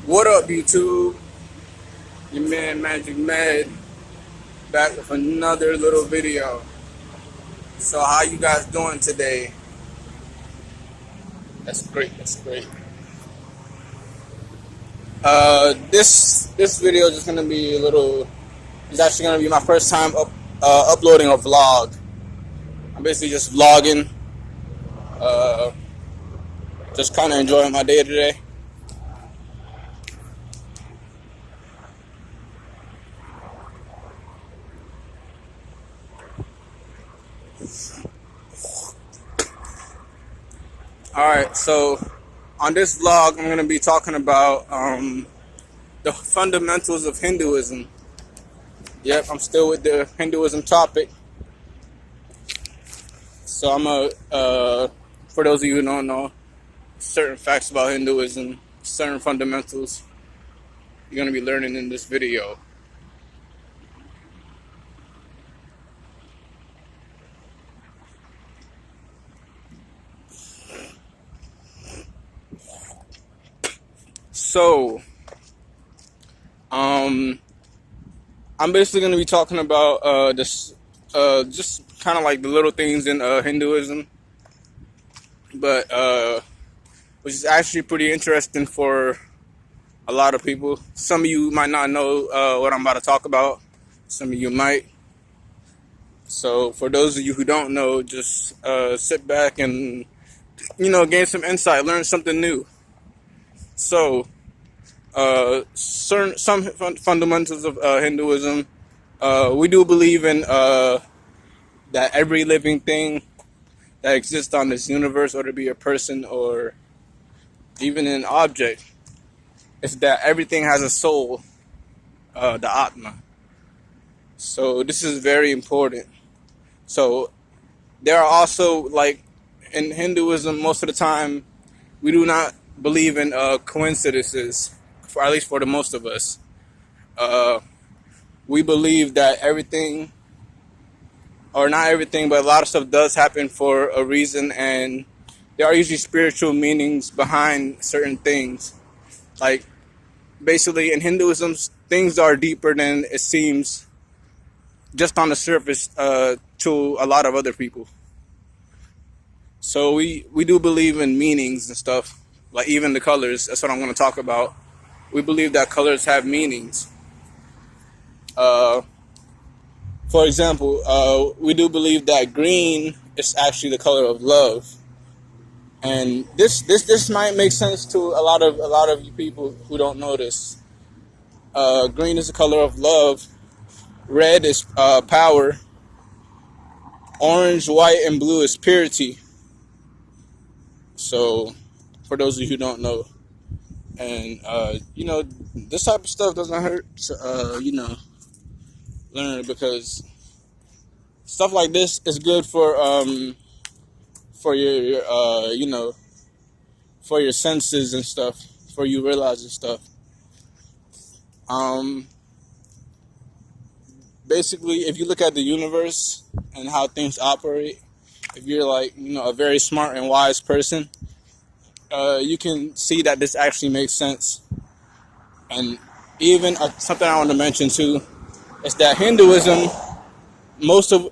What up, YouTube? Your man Magic Mad back with another little video. So, how you guys doing today? That's great. That's great. This video is just gonna be a little. It's actually gonna be my first time uploading a vlog. I'm basically just vlogging, uh, just kind of enjoying my day today. All right, so on this vlog, I'm gonna be talking about the fundamentals of Hinduism. Yep, I'm still with the Hinduism topic. So for those of you who don't know, certain facts about Hinduism, certain fundamentals, you're gonna be learning in this video. So, I'm basically gonna be talking about this, just kind of like the little things in Hinduism, but which is actually pretty interesting for a lot of people. Some of you might not know what I'm about to talk about. Some of you might. So for those of you who don't know, just sit back and gain some insight, learn something new. So some fundamentals of Hinduism. We do believe in that every living thing that exists on this universe, whether it be a person or even an object, is that everything has a soul, the Atma. So this is very important. So there are also, like in Hinduism, most of the time, we do not believe in coincidences, for at least for the most of us. We believe that everything, or not everything, but a lot of stuff does happen for a reason, and there are usually spiritual meanings behind certain things. Like, basically, in Hinduism, things are deeper than it seems just on the surface to a lot of other people. So we do believe in meanings and stuff, like even the colors. That's what I'm going to talk about. We believe that colors have meanings. For example, we do believe that green is actually the color of love, and this might make sense to a lot of you people who don't know this. Green is the color of love. Red is power. Orange, white, and blue is purity. So, for those of you who don't know, and this type of stuff doesn't hurt to learn, because stuff like this is good for your for your senses and stuff, for you realizing stuff. Basically, if you look at the universe and how things operate, if you're like a very smart and wise person, you can see that this actually makes sense. And even something I want to mention too is that Hinduism, most of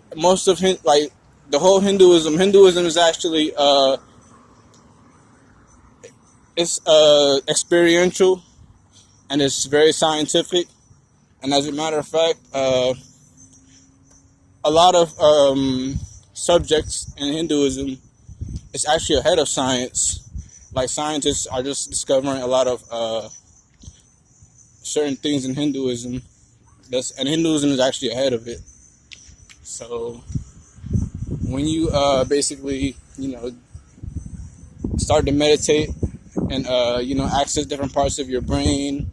like the whole Hinduism is actually it's experiential, and it's very scientific. And as a matter of fact, a lot of subjects in Hinduism is actually ahead of science. Like, scientists are just discovering a lot of certain things in Hinduism, and Hinduism is actually ahead of it. So when you basically start to meditate and access different parts of your brain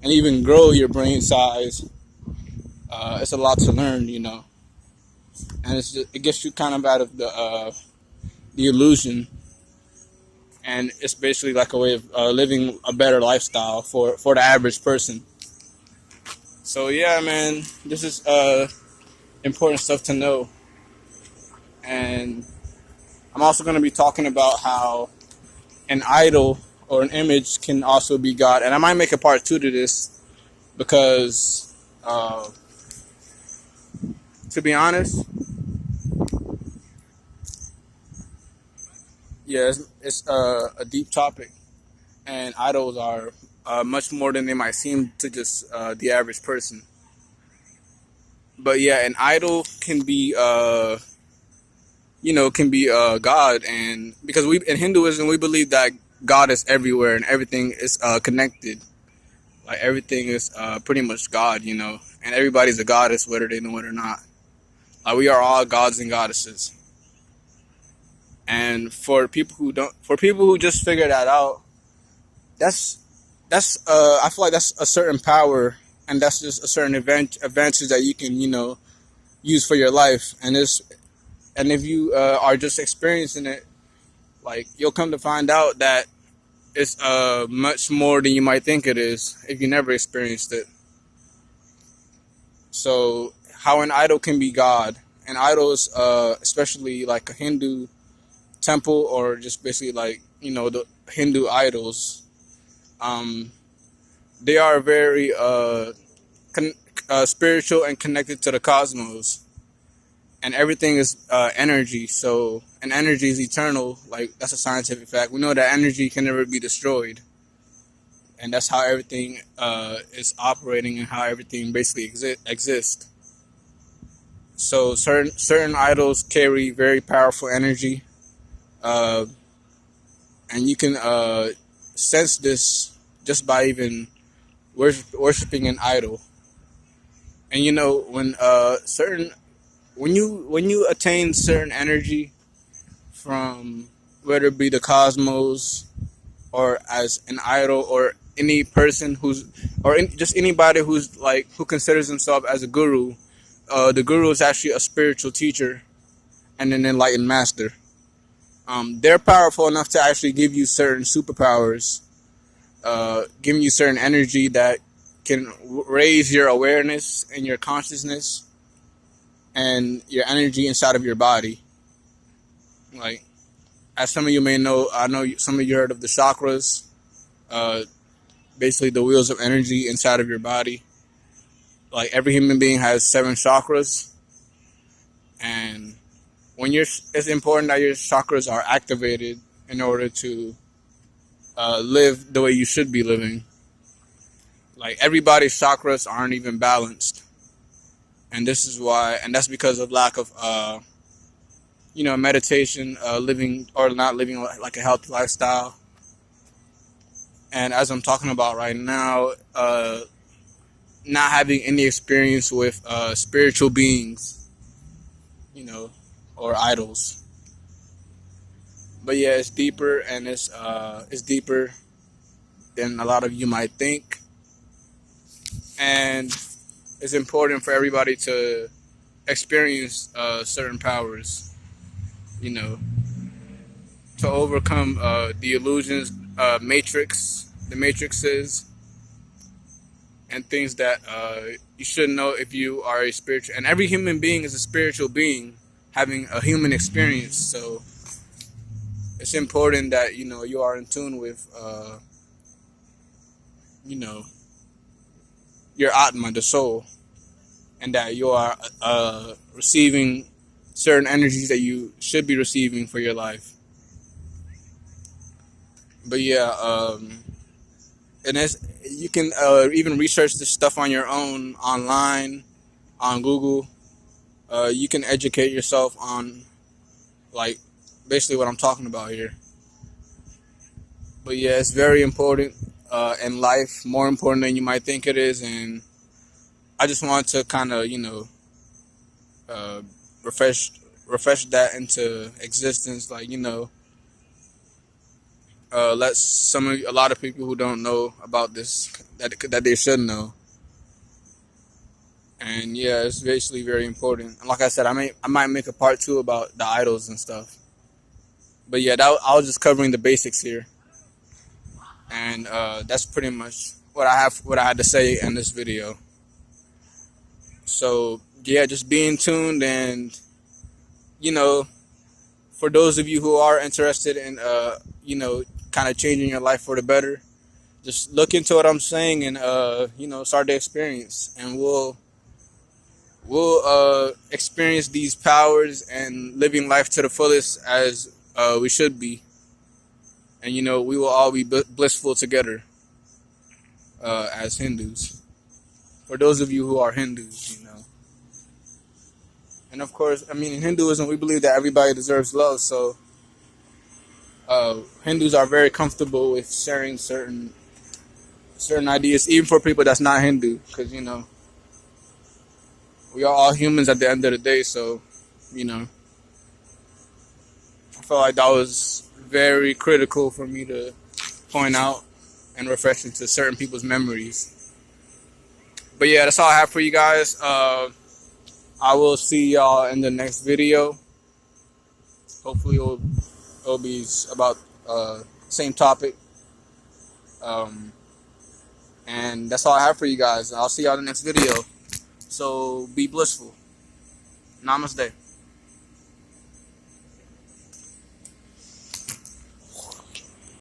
and even grow your brain size, it's a lot to learn, and it gets you kind of out of the illusion, and it's basically like a way of living a better lifestyle for the average person. So yeah, man, this is important stuff to know. And I'm also going to be talking about how an idol or an image can also be God. And I might make a part two to this because, to be honest, yeah, it's a deep topic, and idols are much more than they might seem to just the average person. But yeah, an idol can be can be God, and because we in Hinduism we believe that God is everywhere and everything is connected. Like everything is pretty much God, and everybody's a goddess whether they know it or not. Like we are all gods and goddesses. And for people who just figure that out, that's I feel like that's a certain power, and that's just a certain advantage that you can use for your life. And if you are just experiencing it, like you'll come to find out that it's much more than you might think it is if you never experienced it. So how an idol can be God, and idols, especially like a Hindu temple or just basically like the Hindu idols, um, they are very spiritual and connected to the cosmos, and everything is energy. So, and energy is eternal. Like that's a scientific fact. We know that energy can never be destroyed, and that's how everything is operating and how everything basically exists. So, certain idols carry very powerful energy, uh, and you can sense this just by even worshiping an idol. And when you attain certain energy from whether it be the cosmos or as an idol or any person just anybody who's like who considers himself as a guru, the guru is actually a spiritual teacher and an enlightened master. They're powerful enough to actually give you certain superpowers, giving you certain energy that can raise your awareness and your consciousness and your energy inside of your body. Like, as some of you may know, I know some of you heard of the chakras, uh, basically the wheels of energy inside of your body. Like every human being has 7 chakras, and it's important that your chakras are activated in order to live the way you should be living. Like everybody's chakras aren't even balanced, and that's because of lack of meditation, living or not living like a healthy lifestyle. And as I'm talking about right now, not having any experience with spiritual beings, or idols. But yeah, it's deeper, and it's deeper than a lot of you might think, and it's important for everybody to experience certain powers, you know, to overcome the illusions, the matrices, and things that you should know if you are a spiritual. And every human being is a spiritual being having a human experience. So it's important that you are in tune with you know your atma, the soul, and that you are receiving certain energies that you should be receiving for your life. But yeah, and you can even research this stuff on your own online, on Google. You can educate yourself on like basically what I'm talking about here. But yeah, it's very important in life, more important than you might think it is. And I just want to kind of uh, refresh refresh that into existence, like let a lot of people who don't know about this that they should know. And yeah, it's basically very important. And like I said, I might make a part 2 about the idols and stuff. But yeah, I was just covering the basics here, and that's pretty much what I had to say in this video. So yeah, just being tuned, and you know, for those of you who are interested in kind of changing your life for the better, just look into what I'm saying and start the experience, and we'll experience these powers and living life to the fullest as we should be, and we will all be blissful together as Hindus. For those of you who are Hindus. And of course, I mean, in Hinduism, we believe that everybody deserves love. So Hindus are very comfortable with sharing certain ideas, even for people that's not Hindu, because we are all humans at the end of the day. So I felt like that was very critical for me to point out and refresh into certain people's memories. But yeah, that's all I have for you guys. I will see y'all in the next video. Hopefully it'll be about same topic. And that's all I have for you guys. I'll see y'all in the next video. So be blissful. Namaste.